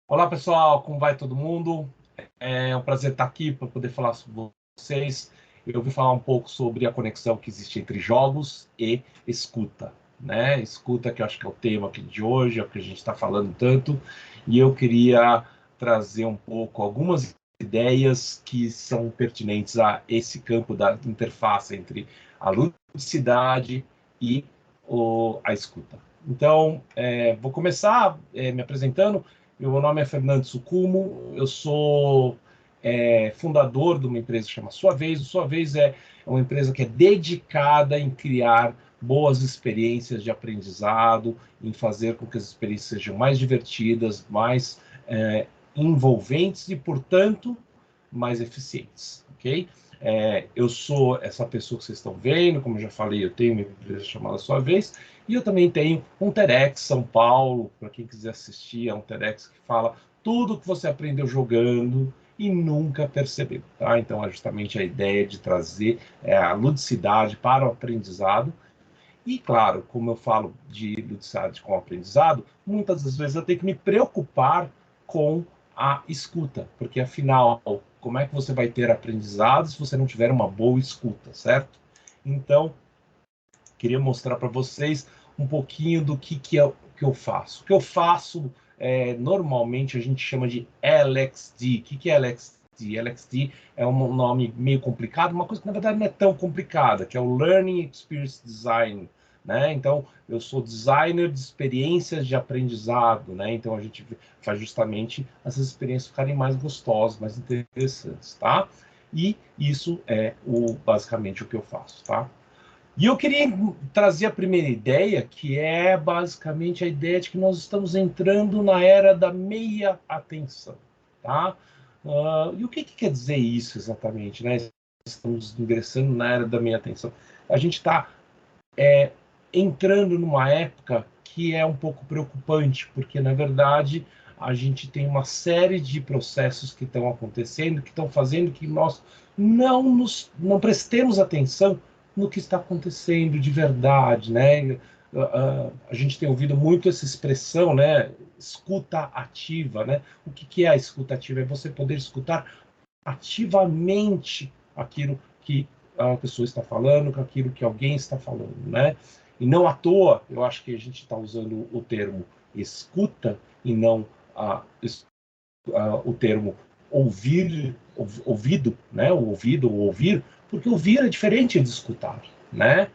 Olá, pessoal, como vai todo mundo? É um prazer estar aqui para poder falar com vocês. Eu vou falar um pouco sobre a conexão que existe entre jogos e escuta, né? Escuta, que eu acho que é o tema aqui de hoje, é o que a gente está falando tanto, e eu queria trazer um pouco algumas ideias que são pertinentes a esse campo da interface entre a ludicidade e a escuta. Então, vou começar me apresentando. Meu nome é Fernando Sucumo, eu sou fundador de uma empresa que chama Sua Vez. O Sua Vez é uma empresa que é dedicada em criar boas experiências de aprendizado, em fazer com que as experiências sejam mais divertidas, mais envolventes e, portanto, mais eficientes, ok? Eu sou essa pessoa que vocês estão vendo, como eu já falei, eu tenho uma empresa chamada Sua Vez, e eu também tenho um TEDx São Paulo, para quem quiser assistir, é um TEDx que fala tudo que você aprendeu jogando e nunca percebeu, tá? Então é justamente a ideia de trazer a ludicidade para o aprendizado. E claro, como eu falo de ludicidade com o aprendizado, muitas das vezes eu tenho que me preocupar com a escuta, porque afinal, como é que você vai ter aprendizado se você não tiver uma boa escuta, certo? Então, queria mostrar para vocês um pouquinho do que eu faço. O que eu faço, normalmente a gente chama de LXD. O que é LXD? LXD é um nome meio complicado, uma coisa que na verdade não é tão complicada, que é o Learning Experience Design. Né? Então, eu sou designer de experiências de aprendizado, né? Então a gente faz justamente essas experiências ficarem mais gostosas, mais interessantes, tá? E isso é basicamente o que eu faço, tá? E eu queria trazer a primeira ideia, que é basicamente a ideia de que nós estamos entrando na era da meia atenção, tá? E o que quer dizer isso exatamente, né? Estamos ingressando na era da meia atenção. A gente está entrando numa época que é um pouco preocupante, porque na verdade a gente tem uma série de processos que estão acontecendo, que estão fazendo que nós não prestemos atenção no que está acontecendo de verdade, né? A gente tem ouvido muito essa expressão, né? Escuta ativa, né? O que é a escuta ativa? É você poder escutar ativamente aquilo que a pessoa está falando, aquilo que alguém está falando, né? E não à toa, eu acho que a gente está usando o termo escuta e não o termo ouvir, ouvido, né? O ouvido, o ouvir, porque ouvir é diferente de escutar, né?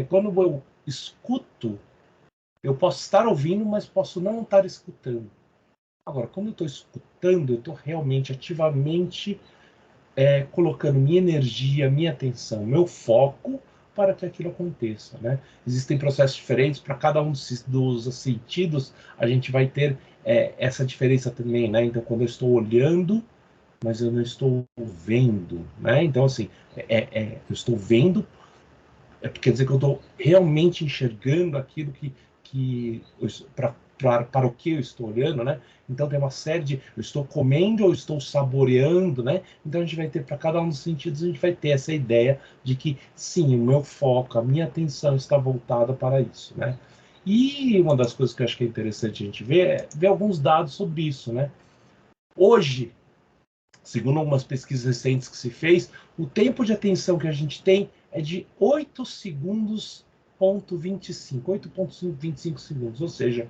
Quando eu escuto, eu posso estar ouvindo, mas posso não estar escutando. Agora, quando eu estou escutando, eu estou realmente, ativamente colocando minha energia, minha atenção, meu foco para que aquilo aconteça, né? Existem processos diferentes para cada um dos sentidos, a gente vai ter essa diferença também, né? Então, quando eu estou olhando, mas eu não estou vendo, né? Então, assim, eu estou vendo, quer dizer que eu estou realmente enxergando aquilo que para o que eu estou olhando, né? Então tem uma série de eu estou comendo ou estou saboreando, né? Então a gente vai ter para cada um dos sentidos, a gente vai ter essa ideia de que sim, o meu foco, a minha atenção está voltada para isso, né? E uma das coisas que eu acho que é interessante a gente ver é ver alguns dados sobre isso, né? Hoje, segundo algumas pesquisas recentes que se fez, o tempo de atenção que a gente tem é de 8 segundos, 8,25 segundos. Ou seja,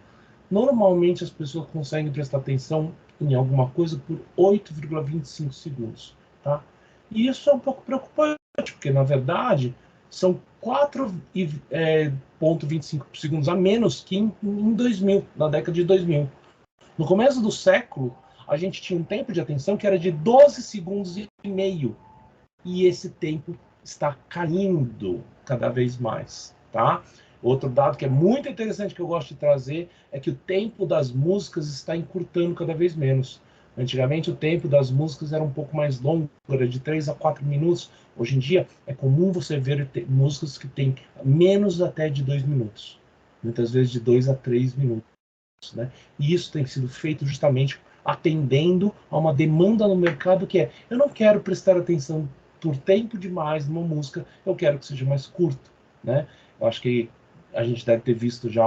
normalmente as pessoas conseguem prestar atenção em alguma coisa por 8,25 segundos. Tá? E isso é um pouco preocupante, porque na verdade são 4,25 segundos a menos que em 2000, na década de 2000. No começo do século, a gente tinha um tempo de atenção que era de 12 segundos e meio. E esse tempo está caindo cada vez mais, tá? Outro dado que é muito interessante que eu gosto de trazer é que o tempo das músicas está encurtando cada vez menos. Antigamente o tempo das músicas era um pouco mais longo, era de 3 a 4 minutos. Hoje em dia é comum você ver músicas que têm menos até de 2 minutos. Muitas vezes de 2 a 3 minutos. Né? E isso tem sido feito justamente atendendo a uma demanda no mercado que é: eu não quero prestar atenção por tempo demais numa música, eu quero que seja mais curto. Né? Eu acho que a gente deve ter visto já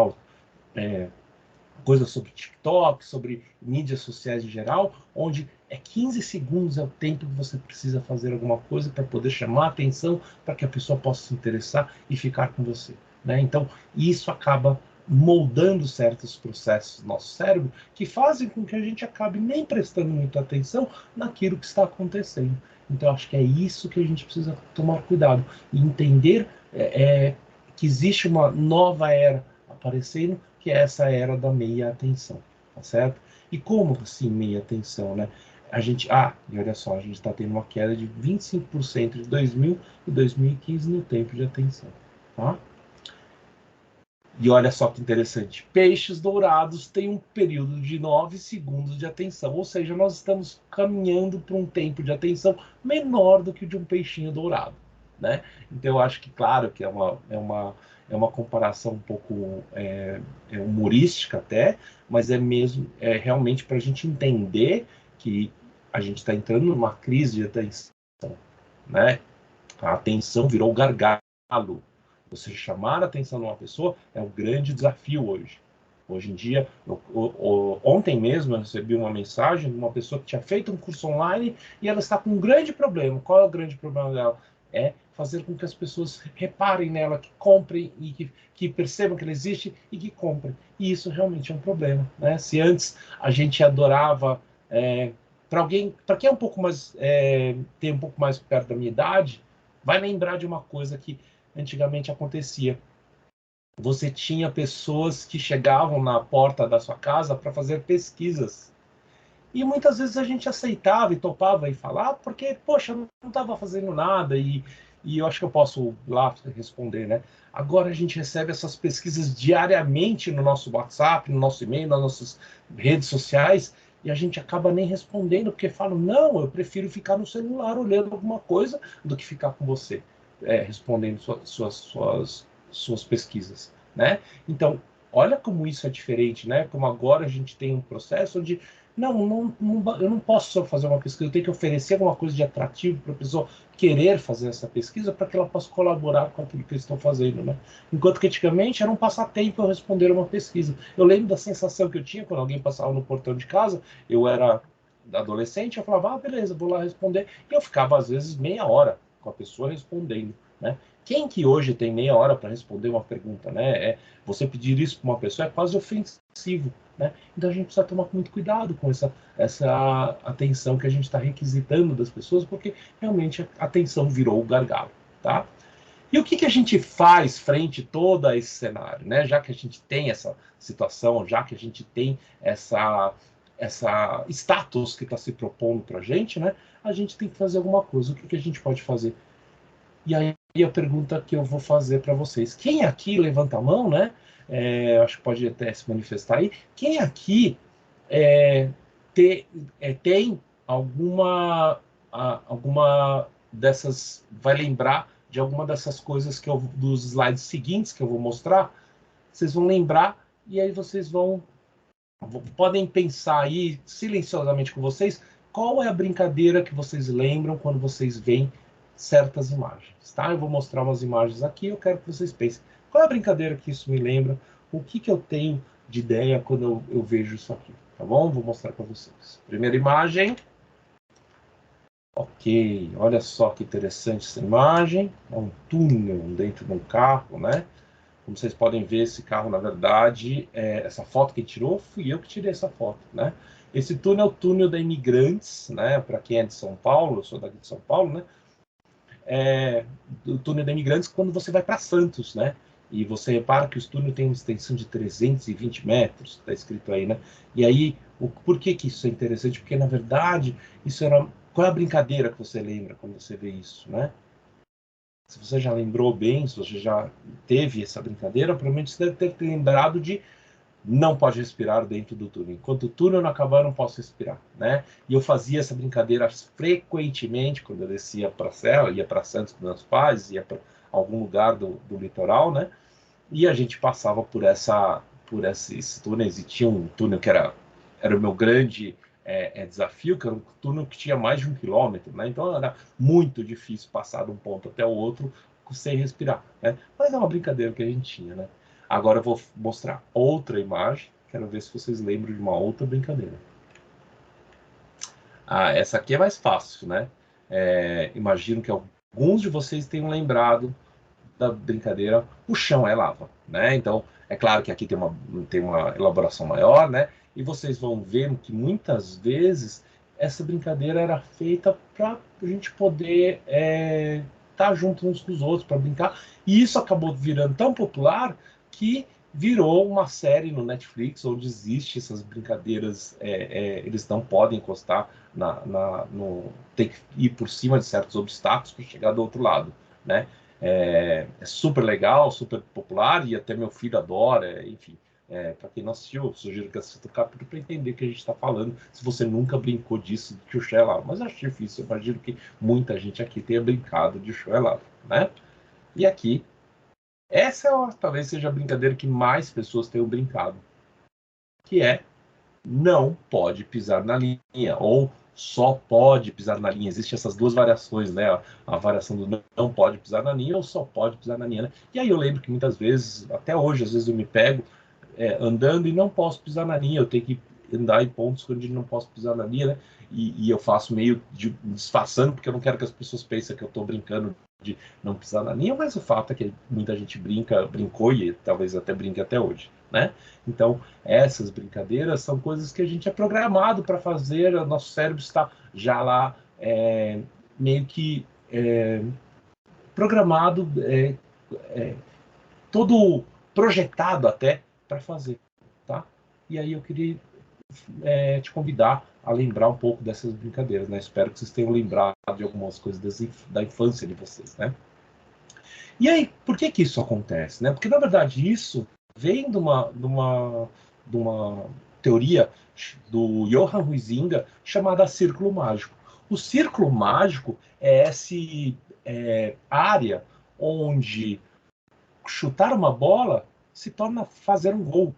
coisas sobre TikTok, sobre mídias sociais em geral, onde 15 segundos é o tempo que você precisa fazer alguma coisa para poder chamar a atenção, para que a pessoa possa se interessar e ficar com você, né? Então, isso acaba moldando certos processos do nosso cérebro que fazem com que a gente acabe nem prestando muita atenção naquilo que está acontecendo. Então, acho que é isso que a gente precisa tomar cuidado e entender que existe uma nova era aparecendo, que é essa era da meia atenção, tá certo? E como assim meia atenção, né? E olha só, a gente está tendo uma queda de 25% de 2000 e 2015 no tempo de atenção, tá? E olha só que interessante, peixes dourados têm um período de 9 segundos de atenção, ou seja, nós estamos caminhando para um tempo de atenção menor do que o de um peixinho dourado, né? Então eu acho que, claro, que é uma comparação um pouco humorística até, mas é realmente para a gente entender que a gente está entrando numa crise de atenção, né? A atenção virou gargalo. Você chamar a atenção de uma pessoa é um grande desafio hoje. Hoje em dia, ontem mesmo eu recebi uma mensagem de uma pessoa que tinha feito um curso online e ela está com um grande problema. Qual é o grande problema dela? É fazer com que as pessoas reparem nela, que comprem e que percebam que ela existe e que comprem. E isso realmente é um problema, né? Se antes a gente adorava para quem é um pouco mais tem um pouco mais perto da minha idade, vai lembrar de uma coisa que antigamente acontecia. Você tinha pessoas que chegavam na porta da sua casa para fazer pesquisas. E muitas vezes a gente aceitava e topava e falar, porque, poxa, eu não estava fazendo nada e eu acho que eu posso lá responder, né? Agora a gente recebe essas pesquisas diariamente no nosso WhatsApp, no nosso e-mail, nas nossas redes sociais, e a gente acaba nem respondendo, porque falam, não, eu prefiro ficar no celular olhando alguma coisa do que ficar com você, respondendo suas pesquisas, né? Então, olha como isso é diferente, né? Como agora a gente tem um processo onde eu não posso só fazer uma pesquisa, eu tenho que oferecer alguma coisa de atrativo para a pessoa querer fazer essa pesquisa para que ela possa colaborar com aquilo que eles estão fazendo, né? Enquanto que antigamente era um passatempo eu responder uma pesquisa. Eu lembro da sensação que eu tinha quando alguém passava no portão de casa, eu era adolescente, eu falava, beleza, vou lá responder, e eu ficava às vezes meia hora com a pessoa respondendo, né? Quem que hoje tem meia hora para responder uma pergunta, né? Você pedir isso para uma pessoa é quase ofensivo, né? Então a gente precisa tomar muito cuidado com essa atenção que a gente está requisitando das pessoas, porque realmente a atenção virou o gargalo, tá? E o que a gente faz frente a todo esse cenário, né? Já que a gente tem essa situação, já que a gente tem essa status que está se propondo para a gente, né? A gente tem que fazer alguma coisa. O que a gente pode fazer? E aí a pergunta que eu vou fazer para vocês. Quem aqui, levanta a mão, né? Acho que pode até se manifestar aí. Quem aqui tem alguma dessas, vai lembrar de alguma dessas coisas dos slides seguintes que eu vou mostrar? Vocês vão lembrar e aí vocês podem pensar aí silenciosamente com vocês qual é a brincadeira que vocês lembram quando vocês veem certas imagens, tá? Eu vou mostrar umas imagens aqui, eu quero que vocês pensem qual é a brincadeira que isso me lembra, o que eu tenho de ideia quando eu vejo isso aqui, tá bom? Vou mostrar para vocês. Primeira imagem. Ok, olha só que interessante essa imagem. É um túnel dentro de um carro, né? Como vocês podem ver, esse carro, na verdade, essa foto que tirou, fui eu que tirei essa foto, né? Esse túnel é o túnel da Imigrantes, né? Para quem é de São Paulo, eu sou daqui de São Paulo, né? Do túnel da Imigrantes quando você vai para Santos, né? E você repara que o túnel tem uma extensão de 320 metros, está escrito aí, né? E aí, por que isso é interessante? Porque, na verdade, isso era... Qual é a brincadeira que você lembra quando você vê isso, né? Se você já lembrou bem, se você já teve essa brincadeira, provavelmente você deve ter lembrado de não pode respirar dentro do túnel. Enquanto o túnel não acabar, eu não posso respirar, né? E eu fazia essa brincadeira frequentemente quando eu descia para a Serra, ia para Santos com meus pais, ia para algum lugar do litoral, né? E a gente passava por esses túneis e tinha um túnel que era o meu grande desafio, que era um túnel que tinha mais de 1 quilômetro, né? Então era muito difícil passar de um ponto até o outro sem respirar, né? Mas é uma brincadeira que a gente tinha, né? Agora eu vou mostrar outra imagem, Quero ver se vocês lembram de uma outra brincadeira. Ah, essa aqui é mais fácil, né? Imagino que alguns de vocês tenham lembrado da brincadeira O Chão é Lava, né? Então, é claro que aqui tem uma elaboração maior, né? E vocês vão ver que muitas vezes essa brincadeira era feita para a gente poder estar junto uns com os outros, para brincar. E isso acabou virando tão popular que virou uma série no Netflix onde existe essas brincadeiras. Eles não podem encostar tem que ir por cima de certos obstáculos para chegar do outro lado, né? É super legal, super popular, e até meu filho adora, enfim. Para quem não assistiu, eu sugiro que assista o capítulo para entender o que a gente está falando, se você nunca brincou disso de Xuxa Lava. Mas acho difícil, eu imagino que muita gente aqui tenha brincado de Xuxa Lava, né? E aqui, talvez seja a brincadeira que mais pessoas tenham brincado, que é não pode pisar na linha, ou só pode pisar na linha. Existem essas duas variações, né? A variação do não pode pisar na linha ou só pode pisar na linha, né? E aí eu lembro que muitas vezes, até hoje, às vezes eu me pego andando e não posso pisar na linha, eu tenho que andar em pontos onde não posso pisar na linha, né? E eu faço meio disfarçando, porque eu não quero que as pessoas pensem que eu estou brincando de não pisar na linha, mas o fato é que muita gente brincou e talvez até brinque até hoje, né? Então, essas brincadeiras são coisas que a gente é programado para fazer, o nosso cérebro está já lá meio que programado, todo projetado até para fazer, tá? E aí eu queria te convidar a lembrar um pouco dessas brincadeiras, né? Espero que vocês tenham lembrado de algumas coisas da infância de vocês, né? E aí, por que que isso acontece, né? Porque, na verdade, isso vem de uma teoria do Johann Huizinga chamada Círculo Mágico. O Círculo Mágico é essa área onde chutar uma bola se torna fazer um gol,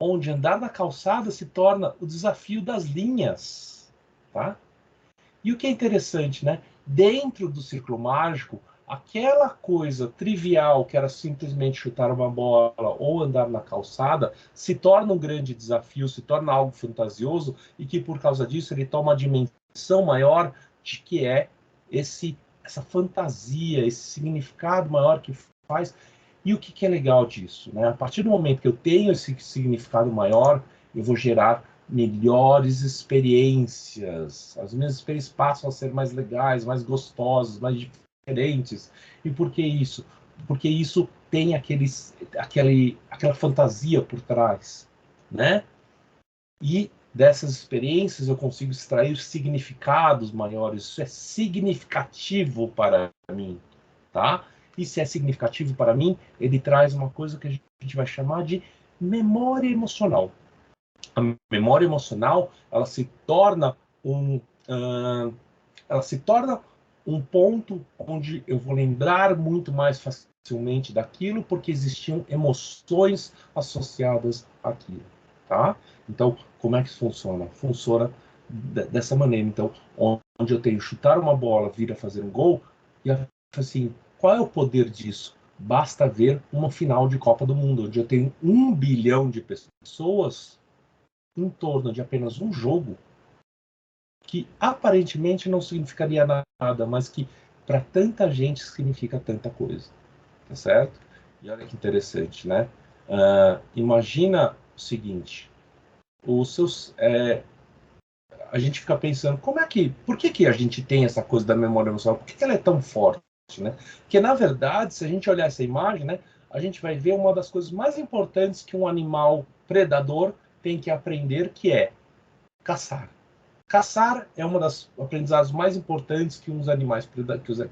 onde andar na calçada se torna o desafio das linhas, tá? E o que é interessante, né? Dentro do círculo mágico, aquela coisa trivial que era simplesmente chutar uma bola ou andar na calçada se torna um grande desafio, se torna algo fantasioso e que por causa disso ele toma uma dimensão maior de que é essa fantasia, esse significado maior que faz. E o que é legal disso, né? A partir do momento que eu tenho esse significado maior, eu vou gerar melhores experiências. As minhas experiências passam a ser mais legais, mais gostosas, mais diferentes. E por que isso? Porque isso tem aquela fantasia por trás, né? E dessas experiências eu consigo extrair significados maiores. Isso é significativo para mim, tá? E se é significativo para mim, ele traz uma coisa que a gente vai chamar de memória emocional. A memória emocional ela se torna um ponto onde eu vou lembrar muito mais facilmente daquilo porque existiam emoções associadas àquilo, tá? Então, como é que isso funciona? Funciona dessa maneira. Então, onde eu tenho chutar uma bola, vir a fazer um gol, e assim, qual é o poder disso? Basta ver uma final de Copa do Mundo, onde eu tenho 1 bilhão de pessoas em torno de apenas um jogo que aparentemente não significaria nada, mas que para tanta gente significa tanta coisa, tá certo? E olha que interessante, né? Imagina o seguinte: a gente fica pensando, por que a gente tem essa coisa da memória emocional? Por que ela é tão forte, né? Porque na verdade, se a gente olhar essa imagem, né, a gente vai ver uma das coisas mais importantes que um animal predador tem que aprender, que é caçar. Caçar é uma das aprendizados mais importantes que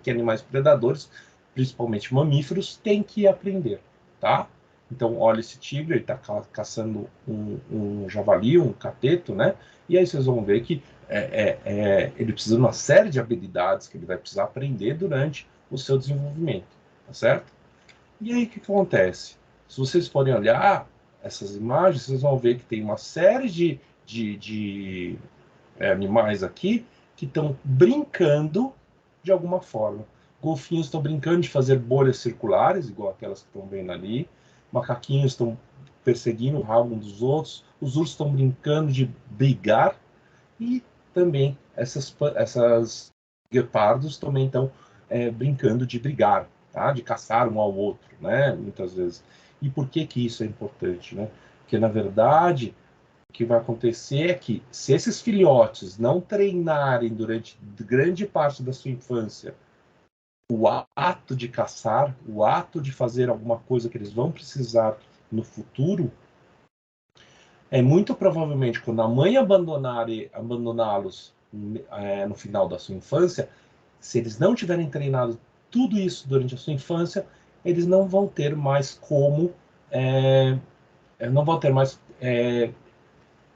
que animais predadores, principalmente mamíferos, têm que aprender, tá? Então, olha esse tigre, ele está caçando um javali, um cateto, né? E aí vocês vão ver que ele precisa de uma série de habilidades que ele vai precisar aprender durante o seu desenvolvimento, tá certo? E aí o que acontece? Se vocês forem olhar essas imagens, vocês vão ver que tem uma série de animais aqui que estão brincando de alguma forma. Golfinhos estão brincando de fazer bolhas circulares, igual aquelas que estão vendo ali. Macaquinhos estão perseguindo o rabo um dos outros, os ursos estão brincando de brigar, e também essas guepardos também estão brincando de brigar, tá? De caçar um ao outro, né? Muitas vezes. E por que que isso é importante, né? Porque, na verdade, o que vai acontecer é que, se esses filhotes não treinarem durante grande parte da sua infância o ato de caçar, o ato de fazer alguma coisa que eles vão precisar no futuro, muito provavelmente, quando a mãe abandoná-los no final da sua infância, se eles não tiverem treinado tudo isso durante a sua infância, eles não vão ter mais não vão ter mais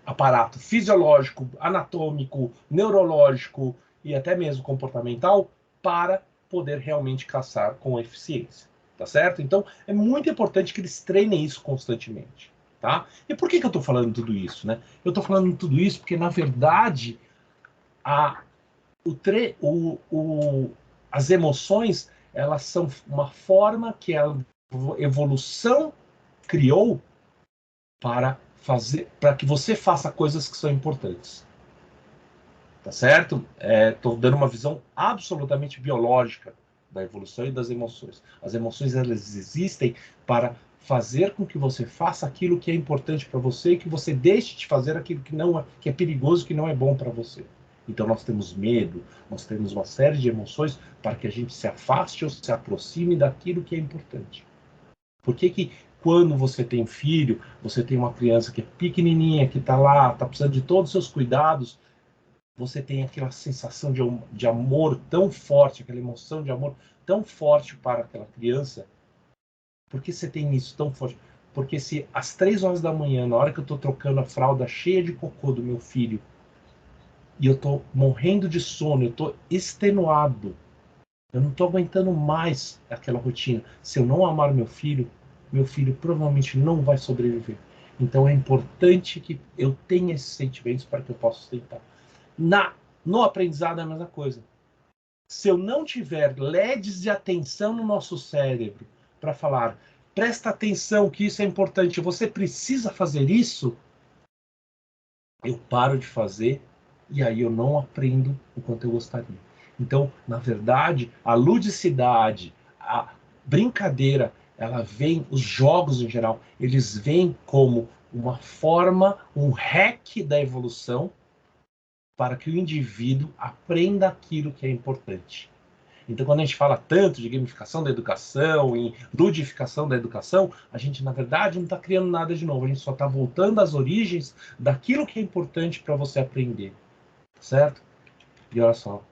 aparato fisiológico, anatômico, neurológico e até mesmo comportamental para poder realmente caçar com eficiência, tá certo? Então, é muito importante que eles treinem isso constantemente, tá? E por que eu estou falando tudo isso, né? Eu estou falando tudo isso porque, na verdade, as emoções, elas são uma forma que a evolução criou para que você faça coisas que são importantes. Tá certo? Estou dando uma visão absolutamente biológica da evolução e das emoções. As emoções, elas existem para fazer com que você faça aquilo que é importante para você e que você deixe de fazer aquilo que é perigoso, que não é bom para você. Então nós temos medo, nós temos uma série de emoções para que a gente se afaste ou se aproxime daquilo que é importante. Por que quando você tem um filho, você tem uma criança que é pequenininha, que está lá, está precisando de todos os seus cuidados, você tem aquela sensação de amor tão forte, aquela emoção de amor tão forte para aquela criança? Por que você tem isso tão forte? Porque se às 3 horas da manhã, na hora que eu estou trocando a fralda cheia de cocô do meu filho, e eu estou morrendo de sono, eu estou extenuado, eu não estou aguentando mais aquela rotina. Se eu não amar meu filho provavelmente não vai sobreviver. Então é importante que eu tenha esses sentimentos para que eu possa sustentar. No aprendizado é a mesma coisa. Se eu não tiver LEDs de atenção no nosso cérebro para falar, presta atenção que isso é importante, você precisa fazer isso, eu paro de fazer e aí eu não aprendo o quanto eu gostaria. Então, na verdade, a ludicidade, a brincadeira, ela vem, os jogos em geral, eles vêm como uma forma, um hack da evolução para que o indivíduo aprenda aquilo que é importante. Então, quando a gente fala tanto de gamificação da educação e ludificação da educação, a gente, na verdade, não está criando nada de novo. A gente só está voltando às origens daquilo que é importante para você aprender. Certo? E olha só,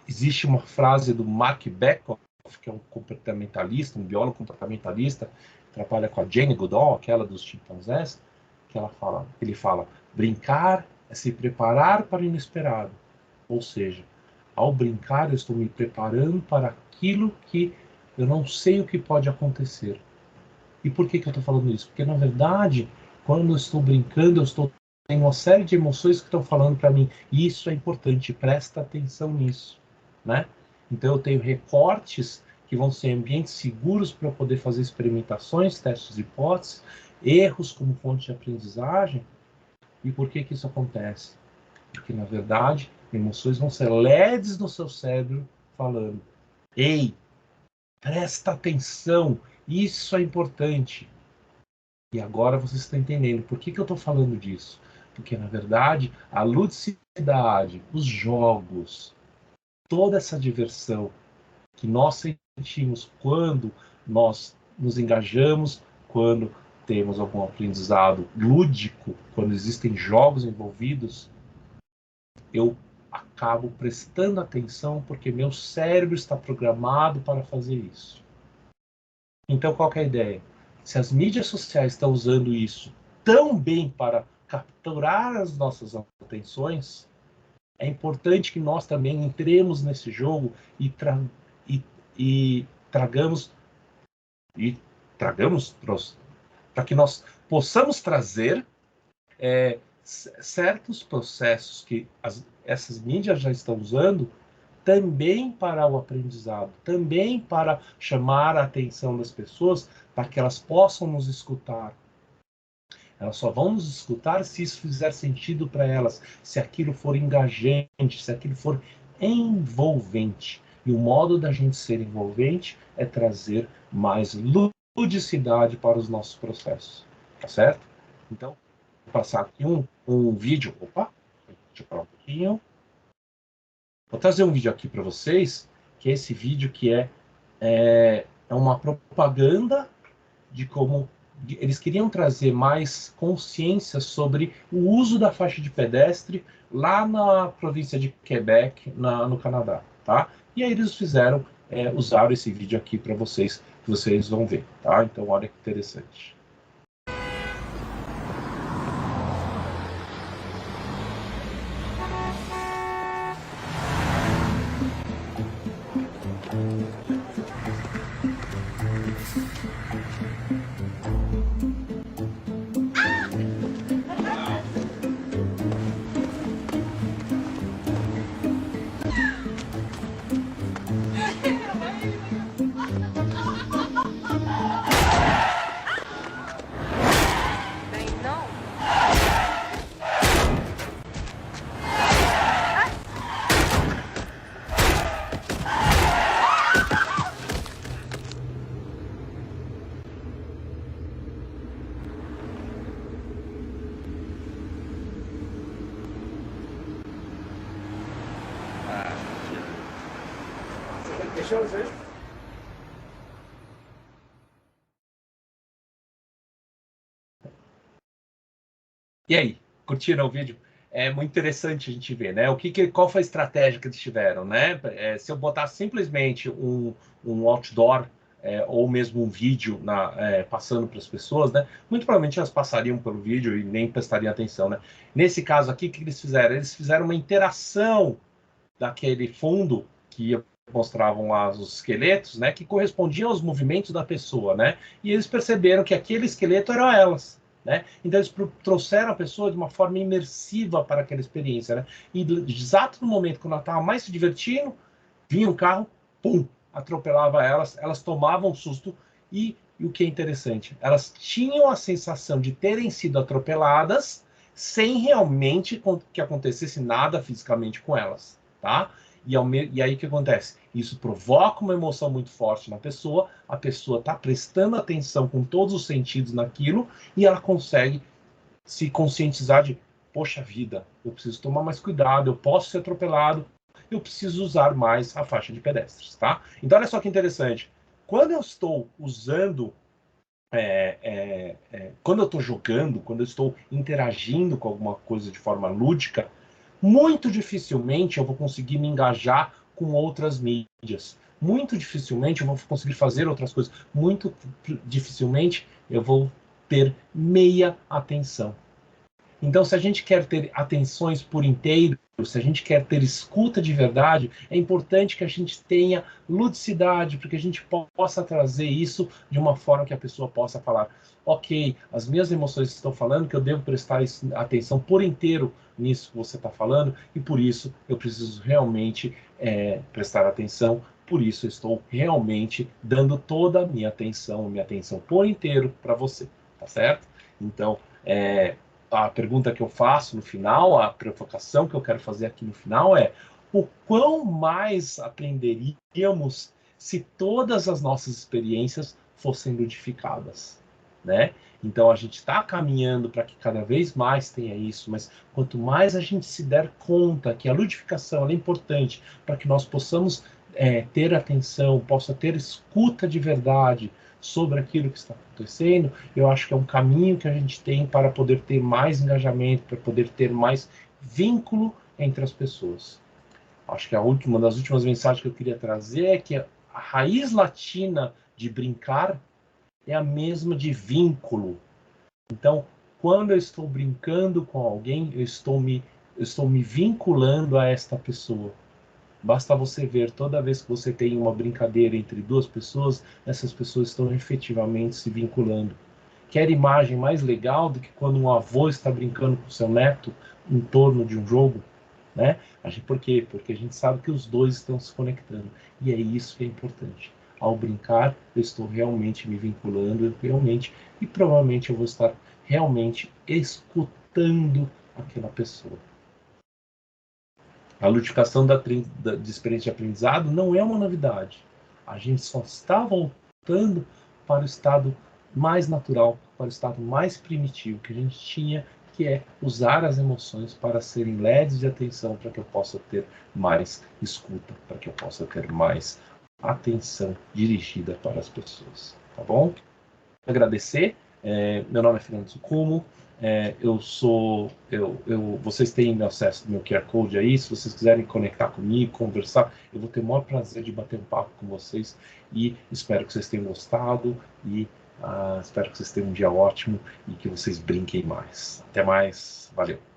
existe uma frase do Mark Bekoff, que é um comportamentalista, um biólogo comportamentalista, que trabalha com a Jane Goodall, aquela dos chimpanzés, que ele fala, brincar é se preparar para o inesperado. Ou seja, ao brincar, eu estou me preparando para aquilo que eu não sei o que pode acontecer. E por que eu estou falando isso? Porque, na verdade, quando eu estou brincando, tenho uma série de emoções que estão falando para mim, e isso é importante, presta atenção nisso, né? Então, eu tenho recortes que vão ser ambientes seguros para eu poder fazer experimentações, testes de hipóteses, erros como fonte de aprendizagem. E por que isso acontece? Porque, na verdade, emoções vão ser LEDs no seu cérebro falando, ei, presta atenção, isso é importante. E agora você está entendendo por que eu estou falando disso. Porque, na verdade, a ludicidade, os jogos, toda essa diversão que nós sentimos quando nós nos engajamos, quando temos algum aprendizado lúdico, quando existem jogos envolvidos, eu acabo prestando atenção porque meu cérebro está programado para fazer isso. Então, qual que é a ideia? Se as mídias sociais estão usando isso tão bem para capturar as nossas atenções, é importante que nós também entremos nesse jogo e tragamos para que nós possamos trazer certos processos que essas mídias já estão usando também para o aprendizado, também para chamar a atenção das pessoas, para que elas possam nos escutar. Elas só vão nos escutar se isso fizer sentido para elas, se aquilo for engajante, se aquilo for envolvente. E o modo da gente ser envolvente é trazer mais ludicidade para os nossos processos. Tá certo? Então, vou passar aqui um vídeo. Opa, deixa eu falar um pouquinho. Vou trazer um vídeo aqui para vocês, que é esse vídeo que é uma propaganda de como eles queriam trazer mais consciência sobre o uso da faixa de pedestre lá na província de Quebec, no Canadá, tá? E aí eles usaram esse vídeo aqui para vocês, que vocês vão ver, tá? Então olha que interessante. E aí, curtiram o vídeo? É muito interessante a gente ver, né? Qual foi a estratégia que eles tiveram, né? Se eu botar simplesmente um outdoor ou mesmo um vídeo passando para as pessoas, né? Muito provavelmente elas passariam pelo vídeo e nem prestariam atenção, né? Nesse caso aqui, o que eles fizeram? Eles fizeram uma interação daquele fundo que mostravam lá os esqueletos, né? Que correspondiam aos movimentos da pessoa, né? E eles perceberam que aquele esqueleto eram elas. Né? Então eles trouxeram a pessoa de uma forma imersiva para aquela experiência, né? E exato no momento que ela estava mais se divertindo, vinha um carro, pum, atropelava elas, elas tomavam um susto e o que é interessante, elas tinham a sensação de terem sido atropeladas sem realmente que acontecesse nada fisicamente com elas, tá? E aí o que acontece? Isso provoca uma emoção muito forte na pessoa, a pessoa está prestando atenção com todos os sentidos naquilo e ela consegue se conscientizar de, poxa vida, eu preciso tomar mais cuidado, eu posso ser atropelado, eu preciso usar mais a faixa de pedestres, tá? Então olha só que interessante, quando eu estou usando quando eu estou jogando, quando eu estou interagindo com alguma coisa de forma lúdica, muito dificilmente eu vou conseguir me engajar com outras mídias. Muito dificilmente eu vou conseguir fazer outras coisas. Muito dificilmente eu vou ter meia atenção. Então, se a gente quer ter atenções por inteiro, se a gente quer ter escuta de verdade, é importante que a gente tenha ludicidade, porque a gente possa trazer isso de uma forma que a pessoa possa falar: ok, as minhas emoções estão falando que eu devo prestar atenção por inteiro nisso que você está falando, e por isso eu preciso realmente prestar atenção, por isso eu estou realmente dando toda a minha atenção por inteiro para você, tá certo? Então, a pergunta que eu faço no final, a provocação que eu quero fazer aqui no final é: o quão mais aprenderíamos se todas as nossas experiências fossem ludificadas, né? Então a gente está caminhando para que cada vez mais tenha isso, mas quanto mais a gente se der conta que a ludificação é importante para que nós possamos ter atenção, possa ter escuta de verdade sobre aquilo que está acontecendo, eu acho que é um caminho que a gente tem para poder ter mais engajamento, para poder ter mais vínculo entre as pessoas. Acho que uma das últimas mensagens que eu queria trazer é que a raiz latina de brincar é a mesma de vínculo. Então, quando eu estou brincando com alguém, eu estou me vinculando a esta pessoa. Basta você ver, toda vez que você tem uma brincadeira entre duas pessoas, essas pessoas estão efetivamente se vinculando. Quer imagem mais legal do que quando um avô está brincando com seu neto em torno de um jogo? né? Por quê? Porque a gente sabe que os dois estão se conectando. E é isso que é importante. Ao brincar, eu estou realmente me vinculando, realmente, e provavelmente eu vou estar realmente escutando aquela pessoa. A ludificação de experiência de aprendizado não é uma novidade. A gente só está voltando para o estado mais natural, para o estado mais primitivo que a gente tinha, que é usar as emoções para serem LEDs de atenção, para que eu possa ter mais escuta, para que eu possa ter mais atenção dirigida para as pessoas. Tá bom? Agradecer. Meu nome é Fernando Sucumo. Vocês têm acesso ao meu QR Code aí. Se vocês quiserem conectar comigo, conversar, eu vou ter o maior prazer de bater um papo com vocês. E espero que vocês tenham gostado. E espero que vocês tenham um dia ótimo e que vocês brinquem mais. Até mais. Valeu.